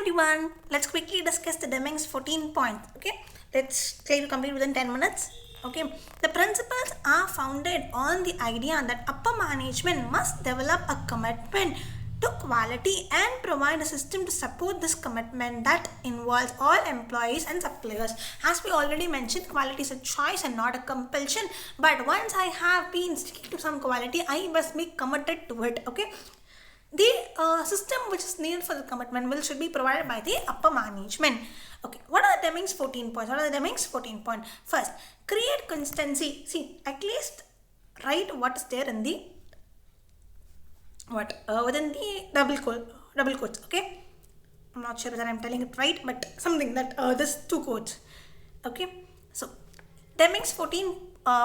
everyone, let's quickly discuss the Deming's 14 points. Okay, let's try to complete within 10 minutes. Okay, the principles are founded on the idea that upper management must develop a commitment to quality and provide a system to support this commitment that involves all employees and suppliers. As we already mentioned, quality is a choice and not a compulsion, but once I have been sticking to some quality, I must be committed to it. Okay, the system which is needed for the commitment should be provided by the upper management. Okay, what are the Deming's 14 points? What are the Deming's 14 points? First, create consistency. See, at least write what is there in the within the double quotes. Okay, I'm not sure whether I'm telling it right, but something that this two quotes. Okay, so Deming's 14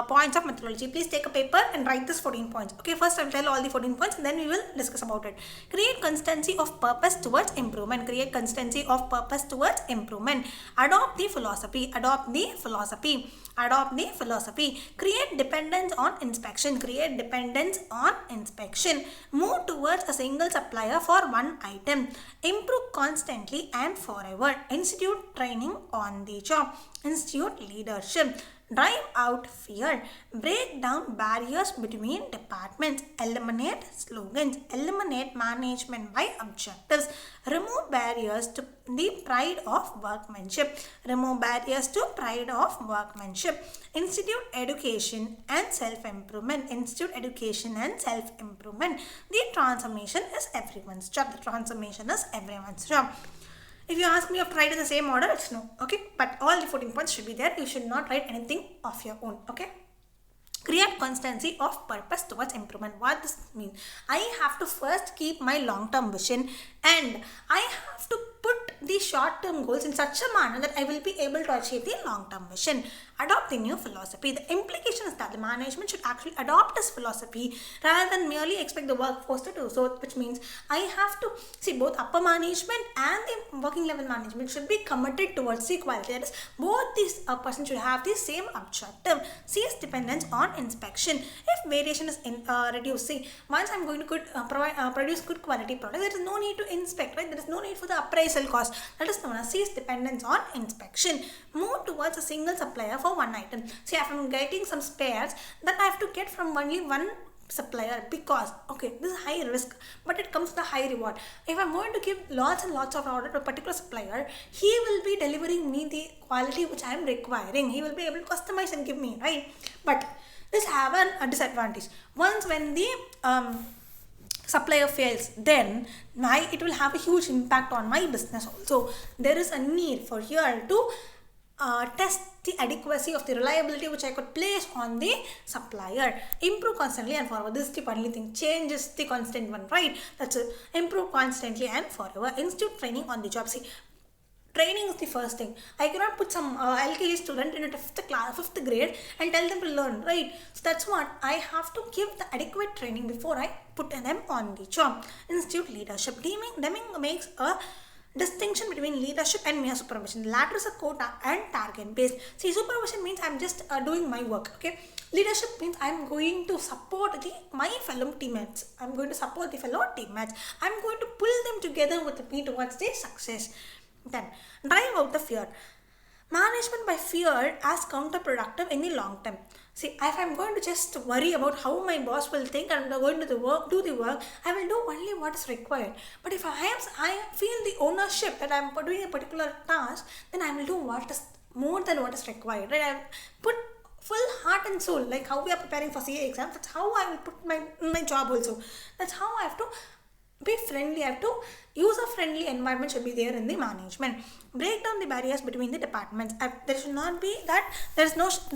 points of methodology. Please take a paper and write this 14 points. Okay, first I'll tell all the 14 points and then we will discuss about it. Create consistency of purpose towards improvement. Create consistency of purpose towards improvement. Adopt the philosophy. Adopt the philosophy. Adopt the philosophy. Create dependence on inspection. Create dependence on inspection. Move towards a single supplier for one item. Improve constantly and forever. Institute training on the job. Institute leadership. Drive out fear. Break down barriers between departments. Eliminate slogans. Eliminate management by objectives. Remove barriers to the pride of workmanship. Remove barriers to pride of workmanship. Institute education and self-improvement. Institute education and self-improvement. The transformation is everyone's job. The transformation is everyone's job. If you ask me if write in the same order, it's no. Okay, but all the 14 points should be there. You should not write anything of your own. Okay. Create constancy of purpose towards improvement. What this means? I have to first keep my long-term vision and I have to put the short-term goals in such a manner that I will be able to achieve the long-term vision. Adopt the new philosophy. The implication is that the management should actually adopt this philosophy rather than merely expect the workforce to do so, which means I have to see both upper management and the working level management should be committed towards the equality. That is, both these persons should have the same objective. Cease dependence on inspection. If variation is reduced, see, once I'm going to produce good quality product, there is no need to inspect, right? There is no need for the appraisal cost. That is known as cease dependence on inspection. Move towards a single supplier for one item. See, if I'm getting some spares, that I have to get from only one supplier because, okay, this is high risk, but it comes with a high reward. If I'm going to give lots and lots of order to a particular supplier, he will be delivering me the quality which I am requiring. He will be able to customize and give me, right? But this have a disadvantage. Once when the supplier fails, then it will have a huge impact on my business also. There is a need for here to test the adequacy of the reliability which I could place on the supplier. Improve constantly and forever. This is the only thing. Change is the constant one, right? That's it. Improve constantly and forever. Institute training on the job. See, training is the first thing. I cannot put some LKG student in a fifth grade and tell them to learn, right? So that's what I have to give the adequate training before I put them on the job. Institute leadership. Deming makes a distinction between leadership and mere supervision. The latter is a quota and target based. See, supervision means I'm just doing my work. Okay. Leadership means I'm going to support my fellow teammates. I'm going to support the fellow teammates. I'm going to pull them together with me towards their success. Then, drive out the fear. Management by fear as counterproductive in the long term. See, if I'm going to just worry about how my boss will think and I'm going to do the work, I will do only what is required. But if I feel the ownership that I'm doing a particular task, then I will do what is more than what is required. Right? I put full heart and soul, like how we are preparing for CA exam. That's how I will put my job also. That's how I have to be friendly. I have to user-friendly environment should be there in the management. Break down the barriers between the departments. There should not be that there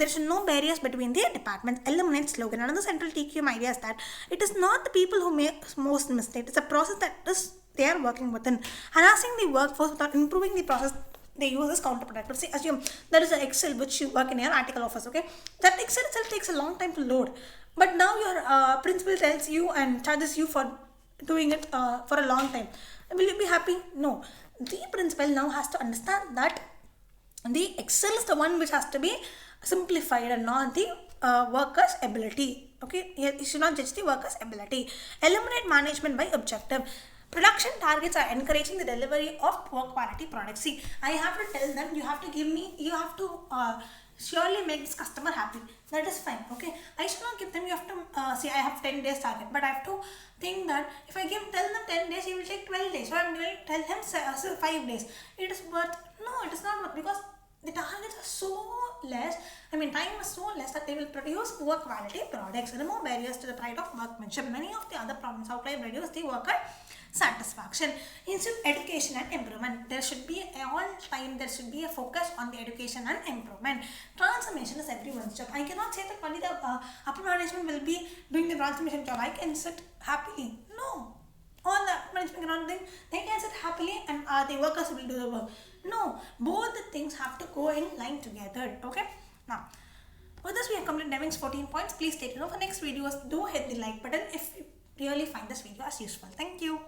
should no barriers between the departments. Eliminate slogan. Another central TQM idea is that it is not the people who make most mistakes. It's a process that they are working within. Harassing the workforce without improving the process they use is counterproductive. See, assume there is an Excel which you work in your article office. Okay, that Excel itself takes a long time to load, but now your principal tells you and charges you for doing it for a long time. Will you be happy? No. The principal now has to understand that the Excel is the one which has to be simplified and not the worker's ability. Okay, you should not judge the worker's ability. Eliminate management by objective. Production targets are encouraging the delivery of poor quality products. See, I have to tell them, you have to give me, you have to surely make this customer happy. That is fine, okay? I should not give them, you have to say I have 10 days target, but I have to think that if I tell them 10 days, he will take 12 days. So I am going to tell him 5 days. It is worth, no, it is not worth, because the targets are so less, time is so less that they will produce poor quality products, remove barriers to the pride of workmanship. Many of the other problems outline reduce the worker satisfaction. Instead, education and improvement. There should be there should be a focus on the education and improvement. Transformation is everyone's job. I cannot say that only the upper management will be doing the transformation job. I can sit happily. No. All the management cannot think, they can sit happily and the workers will do the work. No, both the things have to go in line together. Okay. Now, with this we have completed Deming's 14 points. Please stay tuned for next videos. Do hit the like button if you really find this video as useful. Thank you.